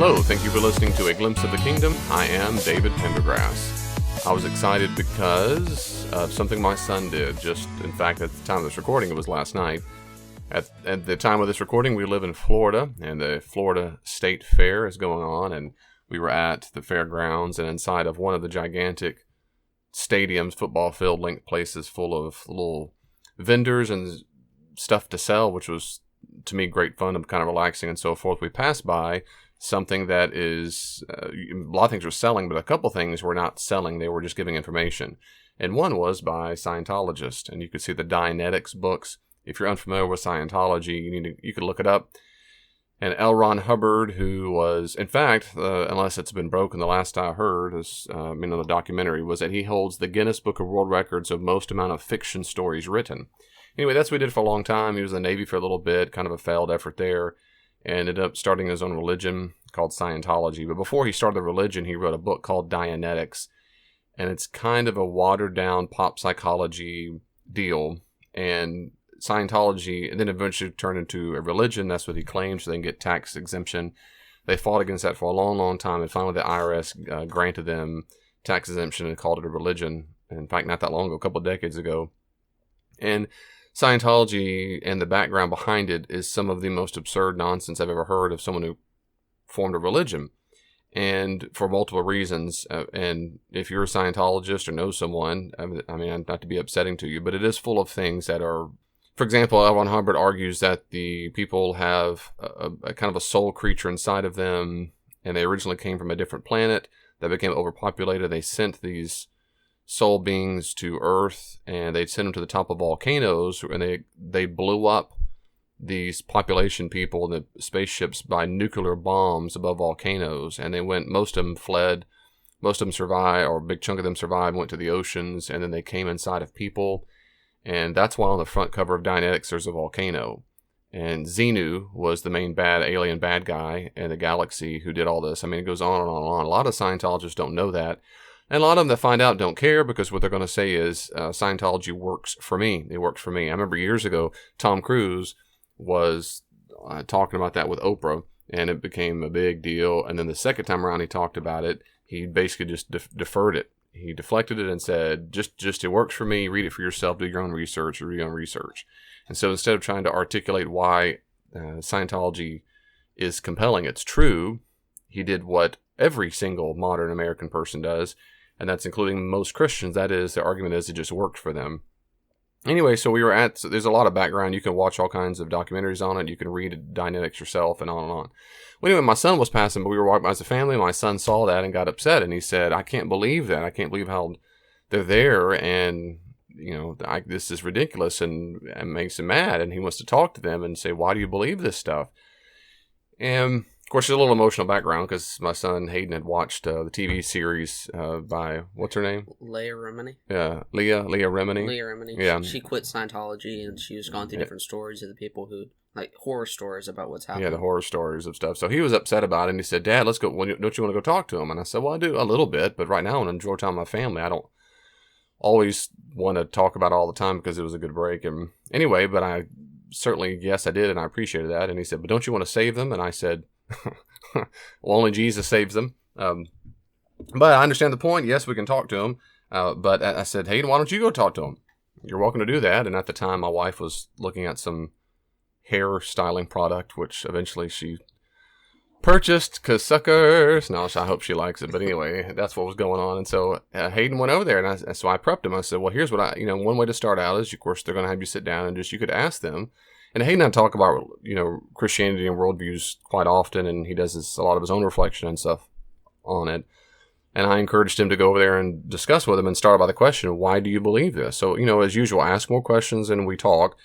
Hello, thank you for listening to A Glimpse of the Kingdom. I am David Pendergrass. I was excited because of something my son did. In fact, at the time of this recording, it was last night. At the time of this recording, we live in Florida, and the Florida State Fair is going on, and we were at the fairgrounds, and inside of one of the gigantic stadiums, football field linked places full of little vendors and stuff to sell, which was, to me, great fun and kind of relaxing and so forth. We passed by something that is, a lot of things were selling, but a couple things were not selling. They were just giving information. And one was by Scientologist, and you could see the Dianetics books. If you're unfamiliar with Scientology, you could look it up. And L. Ron Hubbard, who was, in fact, unless it's been broken, the last I heard, the documentary, was that he holds the Guinness Book of World Records of most amount of fiction stories written. Anyway, that's what he did for a long time. He was in the Navy for a little bit, kind of a failed effort there, and ended up starting his own religion called Scientology. But before he started the religion, he wrote a book called Dianetics, and it's kind of a watered-down pop psychology deal, and Scientology, and then eventually turned into a religion. That's what he claims, so they can get tax exemption. They fought against that for a long, long time, and finally the IRS granted them tax exemption and called it a religion. In fact, not that long ago, a couple of decades ago. And Scientology and the background behind it is some of the most absurd nonsense I've ever heard of someone who formed a religion. And for multiple reasons, and if you're a Scientologist or know someone, I mean, not to be upsetting to you, but it is full of things that are, for example, L. Ron Hubbard argues that the people have a kind of a soul creature inside of them, and they originally came from a different planet that became overpopulated. They sent these soul beings to Earth, and they'd send them to the top of volcanoes, and they blew up these population people in the spaceships by nuclear bombs above volcanoes, and most of them fled, most of them survived, or a big chunk of them survived, went to the oceans, and then they came inside of people. And that's why on the front cover of Dianetics there's a volcano. And Xenu was the main alien bad guy in the galaxy who did all this. I mean, it goes on and on and on. A lot of Scientologists don't know that. And a lot of them that find out don't care, because what they're going to say is, Scientology works for me. It works for me. I remember years ago, Tom Cruise was talking about that with Oprah, and it became a big deal. And then the second time around he talked about it, he basically just deferred it. He deflected it and said, just it works for me, read it for yourself, do your own research. And so instead of trying to articulate why Scientology is compelling, it's true, he did what every single modern American person does, and that's including most Christians. That is, the argument is it just worked for them. Anyway, so there's a lot of background. You can watch all kinds of documentaries on it. You can read Dianetics yourself and on and on. Well, anyway, my son was passing, but we were walking by as a family. My son saw that and got upset, and he said, I can't believe that. I can't believe how they're there, and, this is ridiculous, and it makes him mad, and he wants to talk to them and say, why do you believe this stuff? And of course, there's a little emotional background because my son Hayden had watched the TV series by, what's her name? Leah Remini. Yeah, Leah Remini. Leah Remini. Yeah. She quit Scientology, and she was going through different stories of the people who, like, horror stories about what's happening. Yeah, the horror stories of stuff. So he was upset about it, and he said, Dad, let's go. Don't you want to go talk to him? And I said, well, I do a little bit, but right now I want to enjoy time with my family. I don't always want to talk about it all the time because it was a good break. And anyway, but I certainly, yes, I did, and I appreciated that. And he said, but don't you want to save them? And I said, well, only Jesus saves them. But I understand the point. Yes, we can talk to him. But I said, Hayden, why don't you go talk to him? You're welcome to do that. And at the time, my wife was looking at some hair styling product, which eventually she purchased, because suckers. No, I hope she likes it. But anyway, that's what was going on. And so Hayden went over there, and so I prepped him. I said, well, here's what one way to start out is, of course, they're going to have you sit down and you could ask them. And Hayden and I talk about, Christianity and worldviews quite often, and he does a lot of his own reflection and stuff on it. And I encouraged him to go over there and discuss with him and start by the question, why do you believe this? So, as usual, ask more questions and we talk.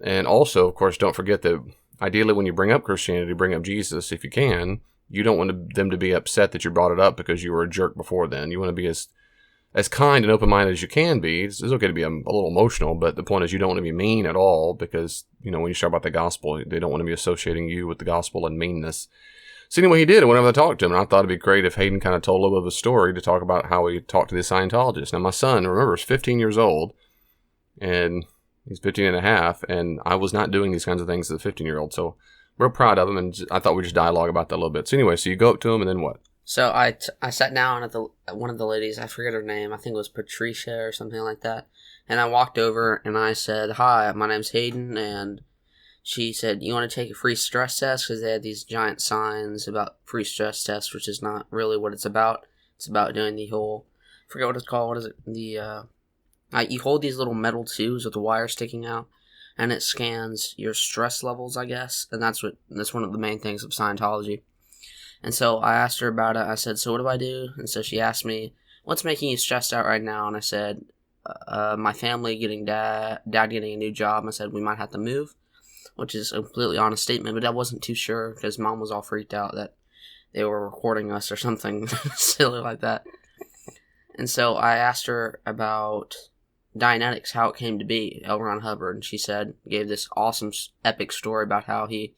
And also, of course, don't forget that ideally when you bring up Christianity, bring up Jesus if you can. You don't want them to be upset that you brought it up because you were a jerk before then. You want to be as kind and open-minded as you can be. It's okay to be a little emotional, but the point is you don't want to be mean at all because, when you start about the gospel, they don't want to be associating you with the gospel and meanness. So anyway, he did. I went over to talk to him, and I thought it'd be great if Hayden kind of told a little bit of a story to talk about how he talked to the Scientologist. Now, my son, remember, is 15 years old, and he's 15 and a half, and I was not doing these kinds of things as a 15-year-old. So real proud of him, and I thought we'd just dialogue about that a little bit. So anyway, so you go up to him, and then what? So I sat down at one of the ladies. I forget her name. I think it was Patricia or something like that. And I walked over and I said, "Hi, my name's Hayden." And she said, "You want to take a free stress test?" Because they had these giant signs about free stress test, which is not really what it's about. It's about doing the whole, I forget what it's called. What is it? You hold these little metal tubes with the wire sticking out, and it scans your stress levels, I guess. And that's one of the main things of Scientology. And so I asked her about it. I said, "So what do I do?" And so she asked me, "What's making you stressed out right now?" And I said, "My family getting dad getting a new job." And I said, "We might have to move," which is a completely honest statement, but I wasn't too sure because Mom was all freaked out that they were recording us or something silly like that. And so I asked her about Dianetics, how it came to be, L. Ron Hubbard, and she gave this awesome, epic story about how he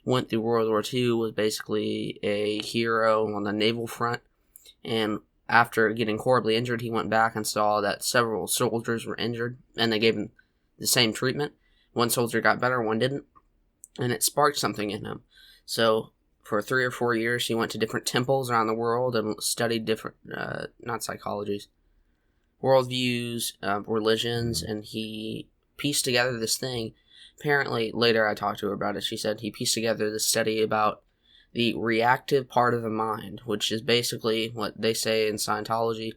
went through World War II, was basically a hero on the naval front, and after getting horribly injured, he went back and saw that several soldiers were injured, and they gave him the same treatment. One soldier got better, one didn't, and it sparked something in him. So for 3 or 4 years, he went to different temples around the world and studied different, not psychologies, worldviews, religions, and he pieced together this thing. Apparently, later I talked to her about it, she said he pieced together this study about the reactive part of the mind, which is basically what they say in Scientology,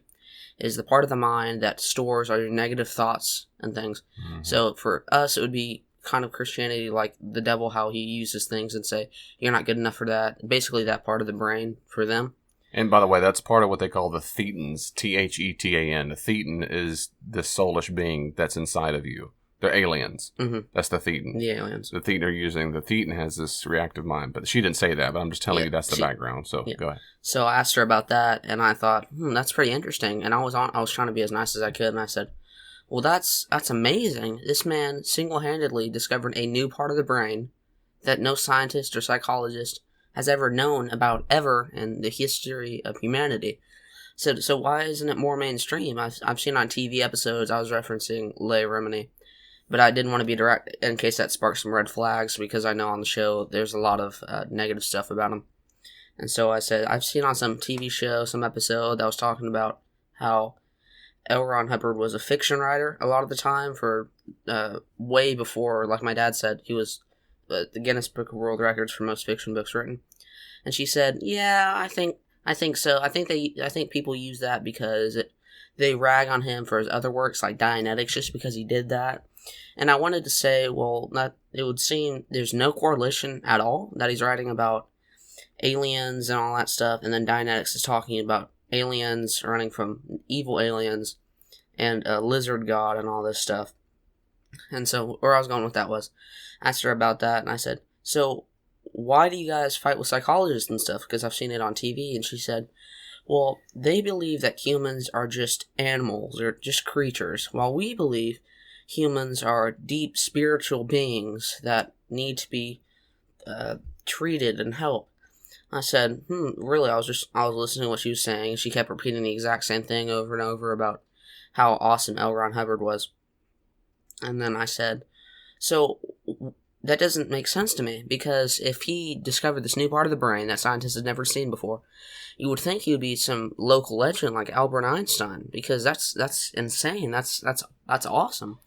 is the part of the mind that stores all your negative thoughts and things. Mm-hmm. So for us, it would be kind of Christianity, like the devil, how he uses things and say, "You're not good enough for that." Basically, that part of the brain for them. And by the way, that's part of what they call the Thetans, Thetan. The Thetan is the soulish being that's inside of you. They're aliens. Mm-hmm. That's the Thetan. The aliens. The Thetan has this reactive mind, but she didn't say that, but I'm just telling you that's the background, so go ahead. So I asked her about that, and I thought, that's pretty interesting, and I was trying to be as nice as I could, and I said, "Well, that's amazing. This man single-handedly discovered a new part of the brain that no scientist or psychologist has ever known about ever in the history of humanity. So why isn't it more mainstream? I've seen on TV episodes, I was referencing Leigh Remini, but I didn't want to be direct in case that sparks some red flags, because I know on the show there's a lot of negative stuff about him. And so I said, I've seen on some TV show, some episode that was talking about how L. Ron Hubbard was a fiction writer a lot of the time for way before, like my dad said, he was the Guinness Book of World Records for most fiction books written. And she said, "Yeah, I think so. I think people use that because they rag on him for his other works like Dianetics just because he did that." And I wanted to say, well, it would seem there's no correlation at all that he's writing about aliens and all that stuff, and then Dianetics is talking about aliens running from evil aliens and a lizard god and all this stuff. And so where I was going with that was, I asked her about that, and I said, "So why do you guys fight with psychologists and stuff? Because I've seen it on TV." And she said, "Well, they believe that humans are just animals or just creatures, while we believe humans are deep spiritual beings that need to be treated and helped." I said, really? I was listening to what she was saying, and she kept repeating the exact same thing over and over about how awesome L. Ron Hubbard was. And then I said, "So that doesn't make sense to me, because if he discovered this new part of the brain that scientists had never seen before, you would think he would be some local legend like Albert Einstein, because that's insane. That's awesome."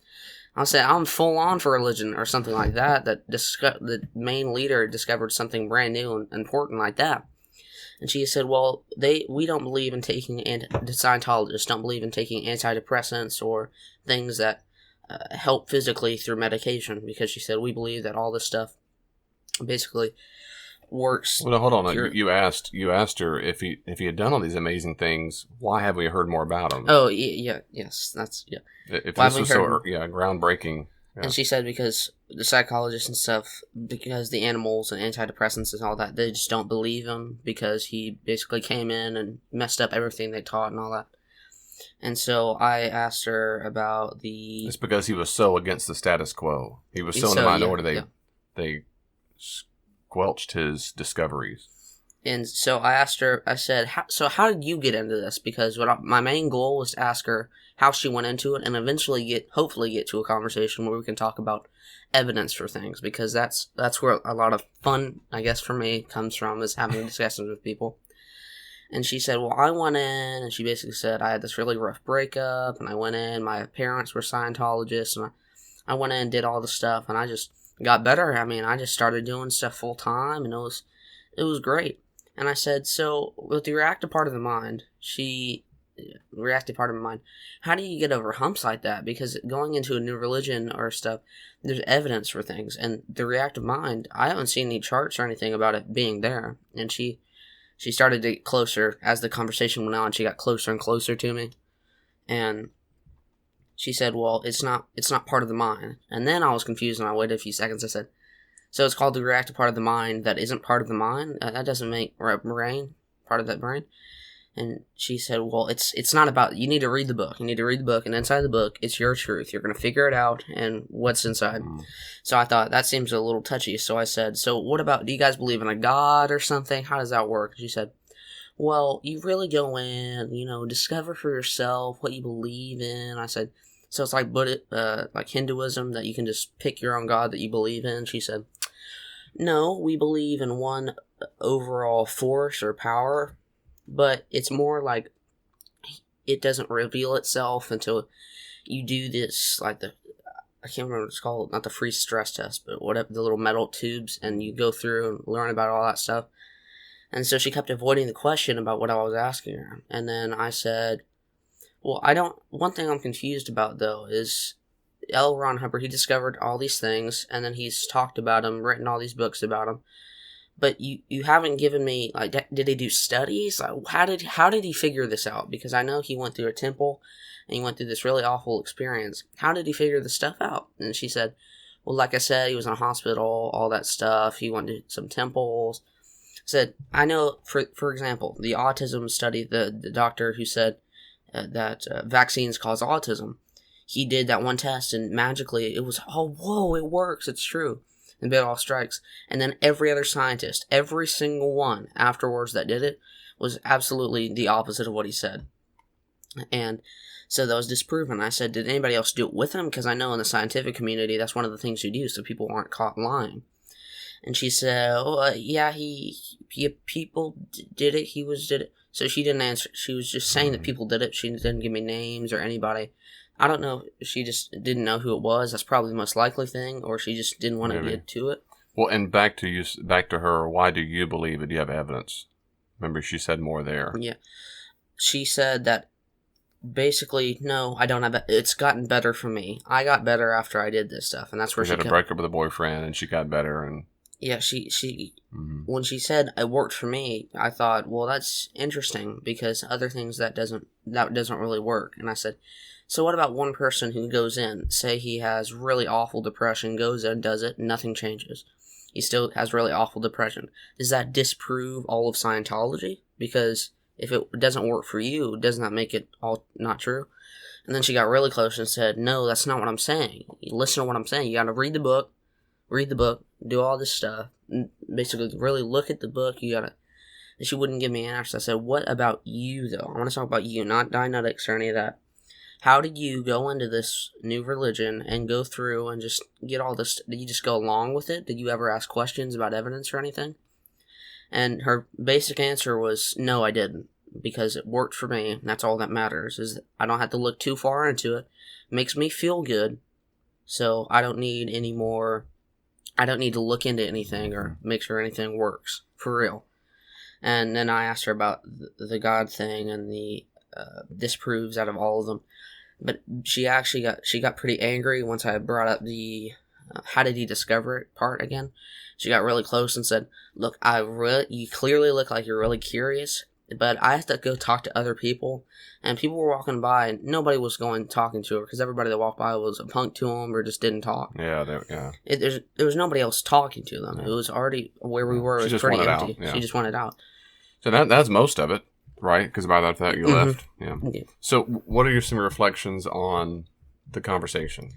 I'll say I'm full on for religion or something like that. The main leader discovered something brand new and important like that. And she said, "Well, we don't believe in taking the Scientologists don't believe in taking antidepressants or things that help physically through medication," because she said we believe that all this stuff basically works. Well, no, hold on. You asked her if he had done all these amazing things. Why haven't we heard more about him? Oh, yes, that's yeah. If this was so groundbreaking. Yeah. And she said because the psychologists and stuff, because the animals and antidepressants and all that, they just don't believe him because he basically came in and messed up everything they taught and all that. And so I asked her about the... It's because he was so against the status quo. He was so in the minority, they squelched his discoveries. And so I asked her, I said, how did you get into this? Because my main goal was to ask her how she went into it and eventually hopefully get to a conversation where we can talk about evidence for things, because that's where a lot of fun, I guess, for me comes from, is having discussions with people. And she said, well, I went in, and she basically said, I had this really rough breakup, and I went in, my parents were Scientologists, and I went in and did all the stuff, and I just got better. I mean, I just started doing stuff full time, and it was great. And I said, so with the reactive part of the mind, how do you get over humps like that? Because going into a new religion or stuff, there's evidence for things. And the reactive mind, I haven't seen any charts or anything about it being there. And she started to get closer as the conversation went on. She got closer and closer to me. And she said, well, it's not part of the mind. And then I was confused, and I waited a few seconds. I said, so it's called the reactive part of the mind that isn't part of the mind? That doesn't make brain part of that brain? And she said, well, it's not about, you need to read the book. You need to read the book, and inside the book, it's your truth. You're going to figure it out and what's inside. So I thought, that seems a little touchy. So I said, so what about, do you guys believe in a God or something? How does that work? She said, well, you really go in, discover for yourself what you believe in. I said, so it's like like Hinduism, that you can just pick your own God that you believe in? She said, no, we believe in one overall force or power, but it's more like it doesn't reveal itself until you do this, like I can't remember what it's called, not the free stress test, but whatever, the little metal tubes, and you go through and learn about all that stuff. And so she kept avoiding the question about what I was asking her. And then I said, well, one thing I'm confused about, though, is L. Ron Hubbard, he discovered all these things, and then he's talked about them, written all these books about them. But you haven't given me, like, did he do studies? Like, how did he figure this out? Because I know he went through a temple, and he went through this really awful experience. How did he figure this stuff out? And she said, well, like I said, he was in a hospital, all that stuff. He went to some temples. Said, I know, for example, the autism study, the doctor who said that vaccines cause autism, he did that one test, and magically it was, oh, whoa, it works, it's true. And it all strikes. And then every other scientist, every single one afterwards that did it, was absolutely the opposite of what he said. And so that was disproven. I said, did anybody else do it with him? Because I know in the scientific community, that's one of the things you do, so people aren't caught lying. And she said, oh, yeah, people did it, did it. So she didn't answer. She was just saying that people did it. She didn't give me names or anybody. I don't know if she just didn't know who it was. That's probably the most likely thing, or she just didn't want to get to it. Well, and back to her, why do you believe it? Do you have evidence? Remember, she said more there. Yeah. She said that basically, no, I don't have it. It's gotten better for me. I got better after I did this stuff, and that's where she had a breakup with a boyfriend, and she got better, and yeah, when she said it worked for me, I thought, well, that's interesting, because other things that doesn't really work. And I said, so what about one person who goes in, say he has really awful depression, goes in, does it, and nothing changes. He still has really awful depression. Does that disprove all of Scientology? Because if it doesn't work for you, doesn't that make it all not true? And then she got really close and said, no, that's not what I'm saying. You listen to what I'm saying. You gotta read the book, do all this stuff, basically really look at the book. And she wouldn't give me an answer. I said, what about you, though? I want to talk about you, not Dianetics or any of that. How did you go into this new religion and go through and just get all this? Did you just go along with it? Did you ever ask questions about evidence or anything? And her basic answer was, no, I didn't, because it worked for me. That's all that matters, is that I don't have to look too far into it. It makes me feel good, so I don't need any more. I don't need to look into anything or make sure anything works, for real. And then I asked her about the God thing and the disproves out of all of them. But she got pretty angry once I brought up the how did he discover it part again. She got really close and said, look, you clearly look like you're really curious, but I have to go talk to other people. And people were walking by, and nobody was going talking to her, because everybody that walked by was a punk to them or just didn't talk. Yeah. There was nobody else talking to them. Yeah. It was already where we were. It was pretty empty. Yeah. She just wanted out. So that's most of it, right? Because about after that you left. Yeah. So what are some reflections on the conversation?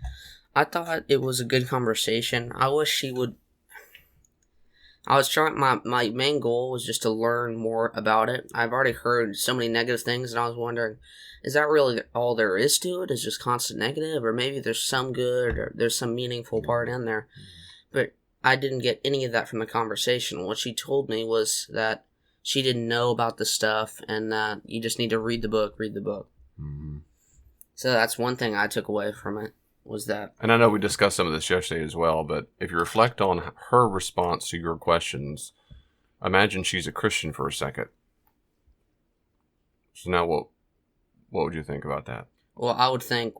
I thought it was a good conversation. I wish she would. I was trying. My main goal was just to learn more about it. I've already heard so many negative things, and I was wondering, is that really all there is to it? Is just constant negative, or maybe there's some good, or there's some meaningful part in there? But I didn't get any of that from the conversation. What she told me was that she didn't know about the stuff, and that you just need to read the book. Read the book. Mm-hmm. So that's one thing I took away from it. Was that. And I know we discussed some of this yesterday as well, but if you reflect on her response to your questions, imagine she's a Christian for a second. So now what would you think about that? Well, I would think,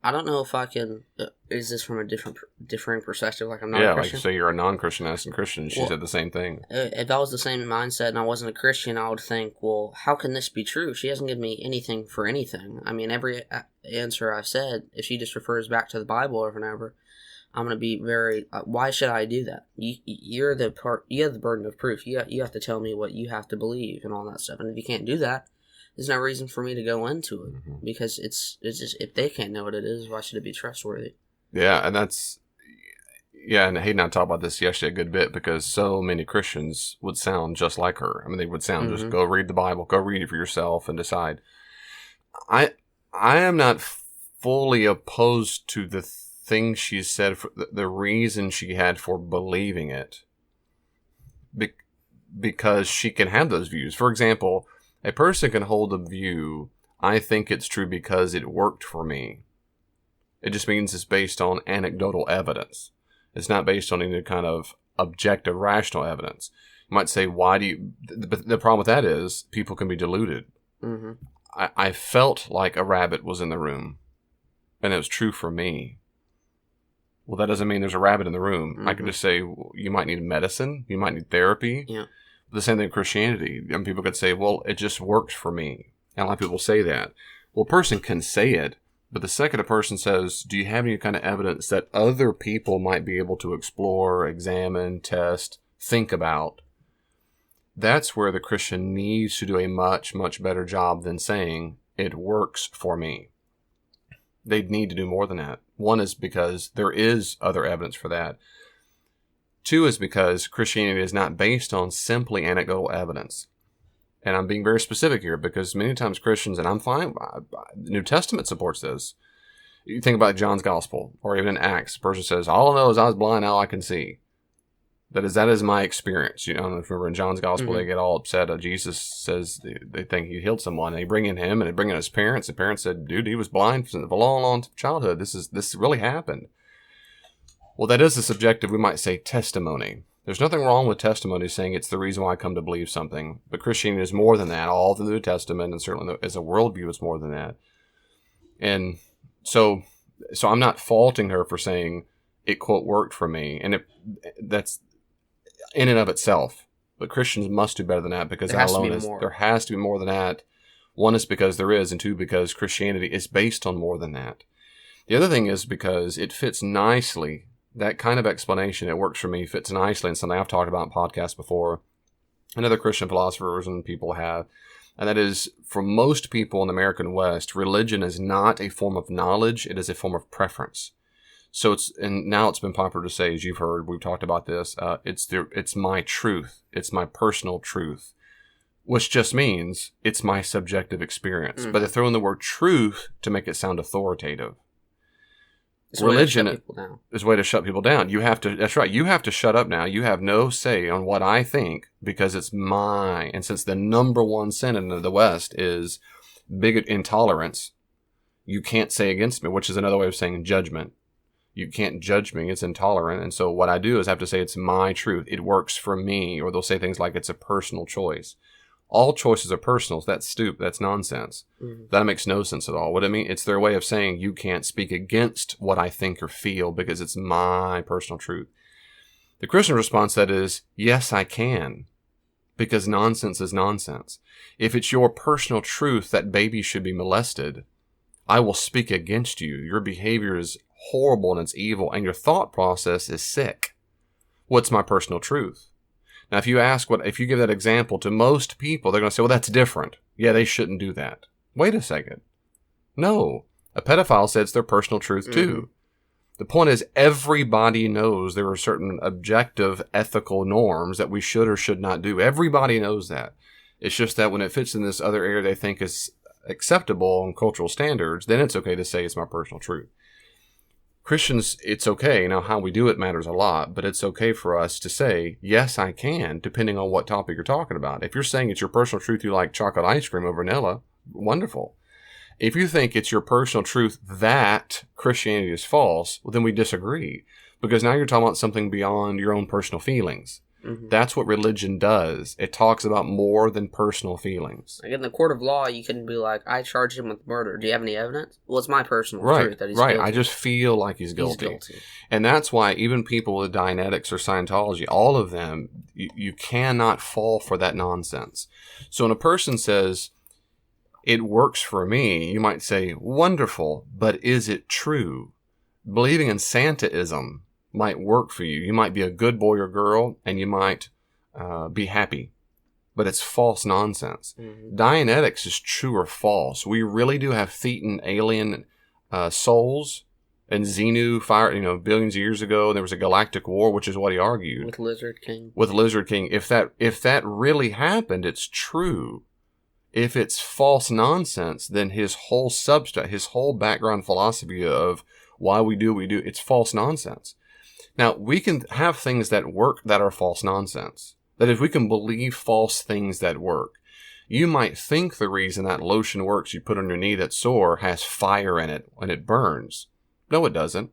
I don't know if I can. Is this from a differing perspective? Like I'm not a Christian? Like you say you're a non-Christian asking Christian. She said the same thing. If that was the same mindset and I wasn't a Christian, I would think, well, how can this be true? She hasn't given me anything for anything. I mean, every answer I've said, if she just refers back to the Bible over and over, I'm going to be very. Why should I do that? You have the burden of proof. You have to tell me what you have to believe and all that stuff. And if you can't do that, there's no reason for me to go into it, because it's just, if they can't know what it is, why should it be trustworthy? Yeah, and and Hayden and I talked about this yesterday a good bit, because so many Christians would sound just like her. I mean, they would sound just, go read the Bible, go read it for yourself and decide. I am not fully opposed to the thing she said, for the reason she had for believing it, because she can have those views. For example, a person can hold a view, I think it's true because it worked for me. It just means it's based on anecdotal evidence. It's not based on any kind of objective, rational evidence. You might say, why do you... The problem with that is people can be deluded. Mm-hmm. I felt like a rabbit was in the room, and it was true for me. Well, that doesn't mean there's a rabbit in the room. I can just say, you might need medicine, you might need therapy. Yeah. The same thing with Christianity. And people could say, well, it just works for me. And a lot of people say that. Well, a person can say it, but the second a person says, do you have any kind of evidence that other people might be able to explore, examine, test, think about? That's where the Christian needs to do a much, much better job than saying, it works for me. They need to do more than that. One is because there is other evidence for that. Two is because Christianity is not based on simply anecdotal evidence. And I'm being very specific here, because many times Christians, and I'm fine, the New Testament supports this. You think about John's Gospel, or even in Acts, the person says, all I know is I was blind, now I can see. That is my experience. You know, I don't know if you remember in John's Gospel, they get all upset. Jesus says they think he healed someone. And they bring in him, and they bring in his parents. The parents said, dude, he was blind from a long, long childhood. This really happened. Well, that is a subjective, we might say, testimony. There's nothing wrong with testimony saying it's the reason why I come to believe something. But Christianity is more than that. All the New Testament, and certainly as a worldview, it's more than that. And so I'm not faulting her for saying it, quote, worked for me. And that's in and of itself. But Christians must do better than that, because there has to be more than that. One is because there is, and two, because Christianity is based on more than that. The other thing is because it fits nicely. That kind of explanation, it works for me, fits nicely in something I've talked about in podcasts before, and other Christian philosophers and people have. And that is, for most people in the American West, religion is not a form of knowledge, it is a form of preference. So now it's been popular to say, as you've heard, we've talked about this, it's my truth, it's my personal truth, which just means it's my subjective experience. But they throw in the word truth to make it sound authoritative. Religion is a way to shut people down. That's right, you have to shut up now. You have no say on what I think, because it's mine. And since the number one sin in the West is bigot intolerance, you can't say against me, which is another way of saying judgment. You can't judge me, it's intolerant. And so what I do is I have to say it's my truth. It works for me. Or they'll say things like it's a personal choice. All choices are personal. That's stupid. That's nonsense. That makes no sense at all. What I mean, it's their way of saying you can't speak against what I think or feel because it's my personal truth. The Christian response to that is, yes, I can, because nonsense is nonsense. If it's your personal truth that babies should be molested, I will speak against you. Your behavior is horrible and it's evil, and your thought process is sick. What's my personal truth? Now, if you give that example to most people, they're going to say, well, that's different. Yeah, they shouldn't do that. Wait a second. No. A pedophile says it's their personal truth too. The point is, everybody knows there are certain objective ethical norms that we should or should not do. Everybody knows that. It's just that when it fits in this other area they think is acceptable in cultural standards, then it's okay to say it's my personal truth. Christians, it's okay. Now, how we do it matters a lot, but it's okay for us to say, yes, I can, depending on what topic you're talking about. If you're saying it's your personal truth you like chocolate ice cream over vanilla, wonderful. If you think it's your personal truth that Christianity is false, well, then we disagree. Because now you're talking about something beyond your own personal feelings. Mm-hmm. That's what religion does. It talks about more than personal feelings. Like in the court of law, you can be like, I charge him with murder. Do you have any evidence? Well, it's my personal truth that he's guilty. Right, I just feel like he's guilty. And that's why even people with Dianetics or Scientology, all of them, you cannot fall for that nonsense. So when a person says, it works for me, you might say, wonderful, but is it true? Believing in Santaism might work for you. You might be a good boy or girl, and you might be happy. But it's false nonsense. Mm-hmm. Dianetics is true or false. We really do have Thetan alien souls, and Xenu fire. Billions of years ago, there was a galactic war, which is what he argued with Lizard King. If that really happened, it's true. If it's false nonsense, then his whole substance, his whole background philosophy of why we do what we do, it's false nonsense. Now, we can have things that work that are false nonsense. That if we can believe false things that work, you might think the reason that lotion works you put on your knee that's sore has fire in it and it burns. No, it doesn't.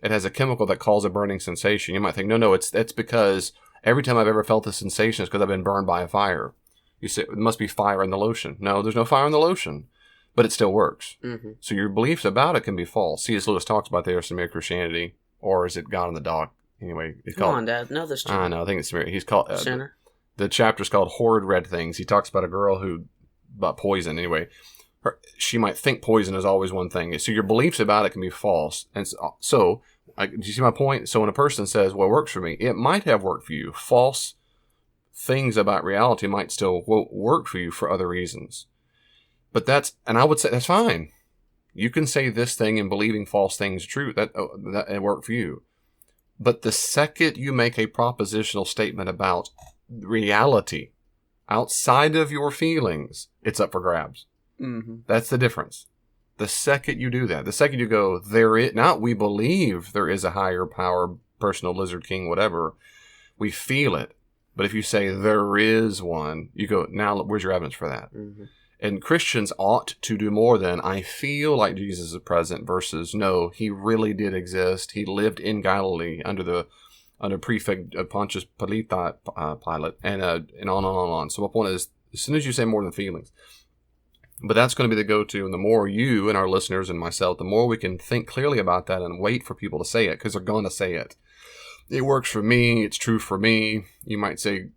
It has a chemical that causes a burning sensation. You might think, no, it's because every time I've ever felt this sensation is because I've been burned by a fire. You say, it must be fire in the lotion. No, there's no fire in the lotion. But it still works. Mm-hmm. So your beliefs about it can be false. C.S. Lewis talks about the mere Christianity. Or is it God in the Dock? Anyway, it's called... Come on, Dad. No, this I know. I think it's... He's called... Sinner? The chapter's called Horrid Red Things. He talks about a girl about poison. Anyway, she might think poison is always one thing. So your beliefs about it can be false. And so do you see my point? So when a person says, well, it works for me, it might have worked for you. False things about reality might still work for you for other reasons. But and I would say that's fine. You can say this thing and believing false things is true. That it worked for you. But the second you make a propositional statement about reality outside of your feelings, it's up for grabs. Mm-hmm. That's the difference. The second you do that, the second you go, we believe there is a higher power, personal lizard king, whatever, we feel it. But if you say there is one, you go, now where's your evidence for that? Mm-hmm. And Christians ought to do more than, I feel like Jesus is present, versus, no, he really did exist. He lived in Galilee under Prefect Pontius Pilate, and on and on. So my point is, as soon as you say more than feelings, but that's going to be the go-to, and the more you and our listeners and myself, the more we can think clearly about that and wait for people to say it, because they're going to say it. It works for me. It's true for me. You might say,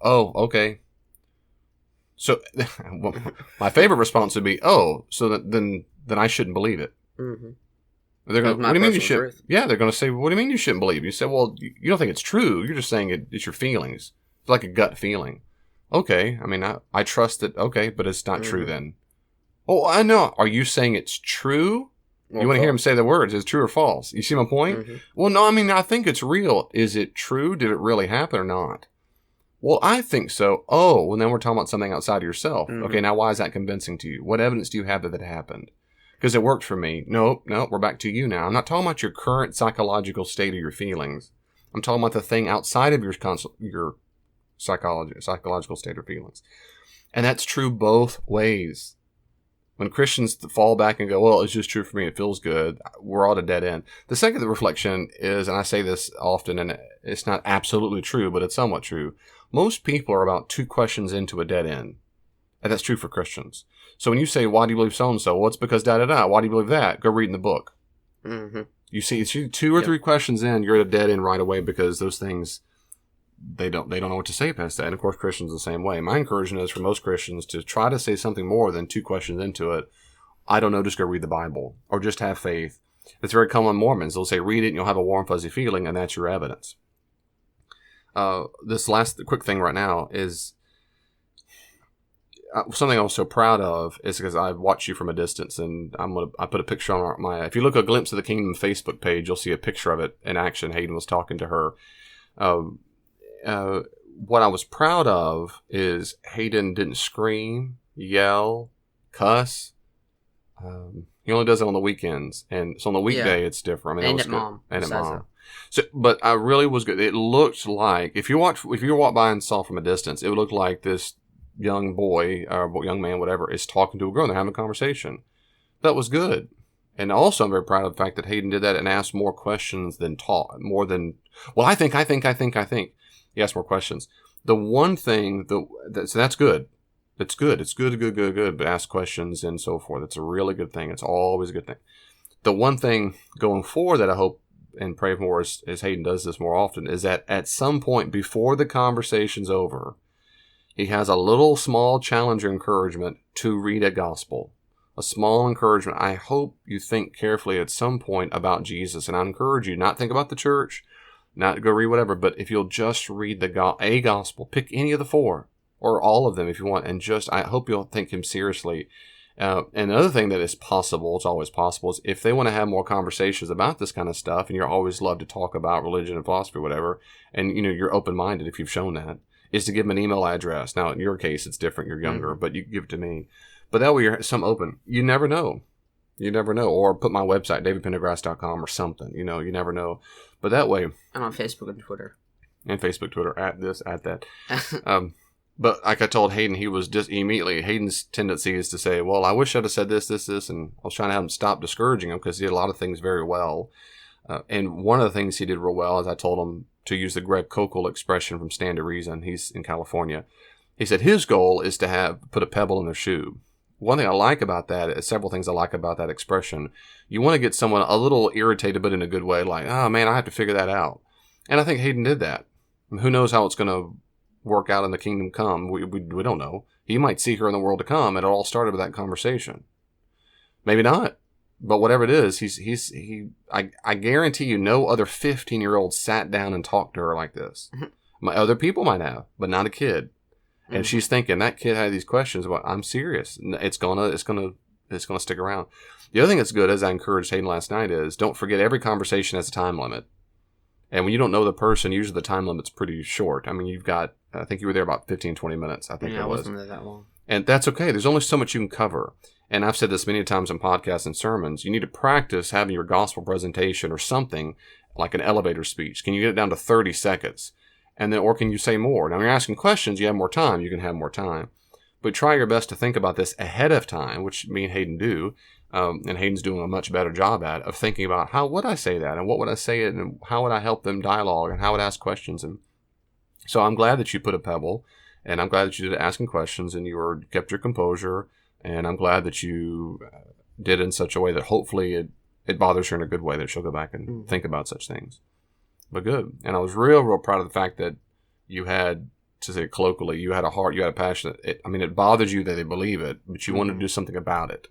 oh, okay. So my favorite response would be, oh, so then I shouldn't believe it. Mm-hmm. They're going, what do you mean you should? Truth. Yeah, they're going to say, what do you mean you shouldn't believe? You say, well, you don't think it's true. You're just saying it's your feelings. It's like a gut feeling. Okay, I mean, I trust it. Okay, but it's not true then. Oh, I know. Are you saying it's true? Well, you want to hear him say the words. Is it true or false? You see my point? Mm-hmm. Well, no, I mean, I think it's real. Is it true? Did it really happen or not? Well, I think so. Oh, well, then we're talking about something outside of yourself. Mm-hmm. Okay, now why is that convincing to you? What evidence do you have that it happened? Because it worked for me. No, we're back to you now. I'm not talking about your current psychological state or your feelings. I'm talking about the thing outside of your psychological state or feelings. And that's true both ways. When Christians fall back and go, well, it's just true for me, it feels good, we're all at a dead end. The second reflection is, and I say this often, and it's not absolutely true, but it's somewhat true, most people are about 2 questions into a dead end. And that's true for Christians. So when you say, why do you believe so-and-so? Well, it's because da-da-da. Why do you believe that? Go read in the book. Mm-hmm. You see, it's 2 or 3 questions in, you're at a dead end right away, because those things, they don't know what to say past that. And of course, Christians the same way. My encouragement is for most Christians to try to say something more than 2 questions into it. I don't know, just go read the Bible, or just have faith. It's very common in Mormons. They'll say, read it and you'll have a warm, fuzzy feeling, and that's your evidence. This last quick thing right now is, something I was so proud of is because I watched you from a distance, and I put a picture on my. If you look at a Glimpse of the Kingdom Facebook page, you'll see a picture of it in action. Hayden was talking to her. What I was proud of is Hayden didn't scream, yell, cuss. He only does it on the weekends, and so on the weekday it's different. I mean, and it was at good. mom. And at mom. So, but I really was good. It looked like if you walked by and saw from a distance, it would look like this young boy or young man, whatever, is talking to a girl and they're having a conversation. That was good. And also, I'm very proud of the fact that Hayden did that and asked more questions than taught. More than, well, I think. He asked more questions. The one thing so that's good. It's good. It's good. But ask questions and so forth. It's a really good thing. It's always a good thing. The one thing going forward that I hope and pray more as Hayden does this more often is that at some point before the conversation's over, he has a little small challenge or encouragement to read a gospel. A small encouragement. I hope you think carefully at some point about Jesus. And I encourage you not think about the church, not go read whatever, but if you'll just read a gospel, pick any of the 4 or all of them if you want. And I hope you'll think him seriously. And another thing that is possible, it's always possible, is if they want to have more conversations about this kind of stuff, and you're always love to talk about religion and philosophy or whatever, and you're open-minded if you've shown that, is to give them an email address. Now, in your case, it's different. You're younger, but you can give it to me. But that way you're some open. You never know. You never know. Or put my website, davidpendergrass.com or something. You never know. But that way. And on Facebook and Twitter. And Facebook, Twitter, at this, at that. But like I told Hayden, he was just immediately, Hayden's tendency is to say, well, I wish I'd have said this. And I was trying to have him stop discouraging him because he did a lot of things very well. And one of the things he did real well is I told him to use the Greg Kokel expression from Stand to Reason. He's in California. He said his goal is to put a pebble in their shoe. One thing I like about that, several things I like about that expression. You want to get someone a little irritated, but in a good way, like, oh man, I have to figure that out. And I think Hayden did that. Who knows how it's going to work out in the kingdom come? We don't know. He might see her in the world to come, and it all started with that conversation. Maybe not. But whatever it is, I guarantee you no other 15-year-old sat down and talked to her like this. Other people might have, but not a kid. And she's thinking, that kid had these questions about, I'm serious. It's gonna stick around. The other thing that's good, as I encouraged Hayden last night, is don't forget every conversation has a time limit. And when you don't know the person, usually the time limit's pretty short. I mean, I think you were there about 15, 20 minutes, I think it was. Yeah, I wasn't there that long. And that's okay. There's only so much you can cover. And I've said this many times in podcasts and sermons. You need to practice having your gospel presentation or something like an elevator speech. Can you get it down to 30 seconds? And then, or can you say more? Now, when you're asking questions, you have more time. You can have more time. But try your best to think about this ahead of time, which me and Hayden do. And Hayden's doing a much better job of thinking about how would I say that? And what would I say it? And how would I help them dialogue? And how would I ask questions? And so I'm glad that you put a pebble. And I'm glad that you did asking questions and you kept your composure. And I'm glad that you did it in such a way that hopefully it bothers her in a good way, that she'll go back and think about such things. But good. And I was real proud of the fact that you had, to say it colloquially, you had a heart, you had a passion. It bothered you that they believe it, but you wanted to do something about it.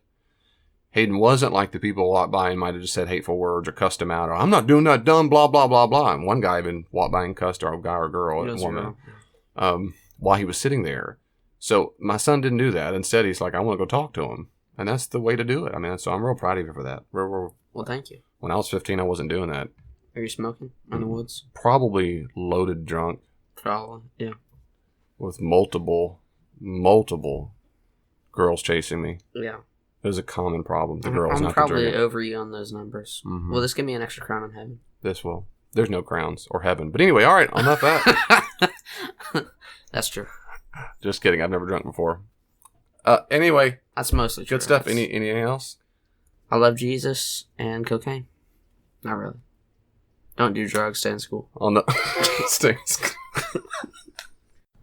Hayden wasn't like the people who walked by and might have just said hateful words or cussed him out, or I'm not doing that dumb, blah, blah, blah, blah. And one guy even walked by and cussed a guy or girl, a woman, while he was sitting there. So my son didn't do that. Instead, he's like, I want to go talk to him. And that's the way to do it. So I'm real proud of you for that. Well, thank you. When I was 15, I wasn't doing that. Are you smoking in the woods? Probably loaded drunk. Probably, yeah. With multiple girls chasing me. Yeah. It was a common problem. The girls, I'm not probably the drink. over you on those numbers. Mm-hmm. Will this give me an extra crown in heaven? This will. There's no crowns or heaven. But anyway, all right, enough that. That's true. Just kidding. I've never drunk before. Anyway. That's mostly true. Good stuff. Anything else? I love Jesus and cocaine. Not really. Don't do drugs. Stay in school. Oh, no. Stay in school.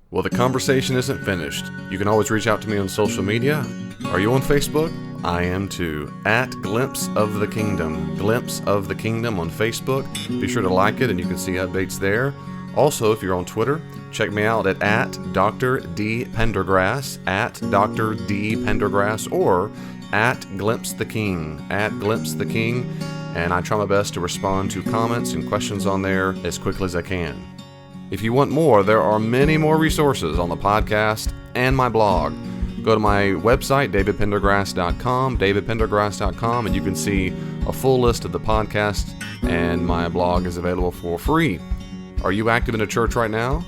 Well, the conversation isn't finished. You can always reach out to me on social media. Are you on Facebook? I am too. At Glimpse of the Kingdom. Glimpse of the Kingdom on Facebook. Be sure to like it and you can see updates there. Also, if you're on Twitter, check me out at Dr. D. Pendergrass, at Dr. D. Pendergrass, or at Glimpse the King, at Glimpse the King. And I try my best to respond to comments and questions on there as quickly as I can. If you want more, there are many more resources on the podcast and my blog. Go to my website, davidpendergrass.com, and you can see a full list of the podcast, and my blog is available for free. Are you active in a church right now?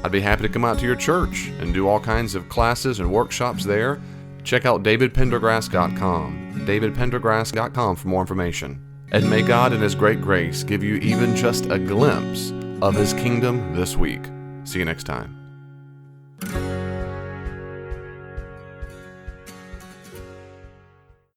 I'd be happy to come out to your church and do all kinds of classes and workshops there. Check out davidpendergrass.com, davidpendergrass.com for more information. And may God in His great grace give you even just a glimpse of His kingdom this week. See you next time.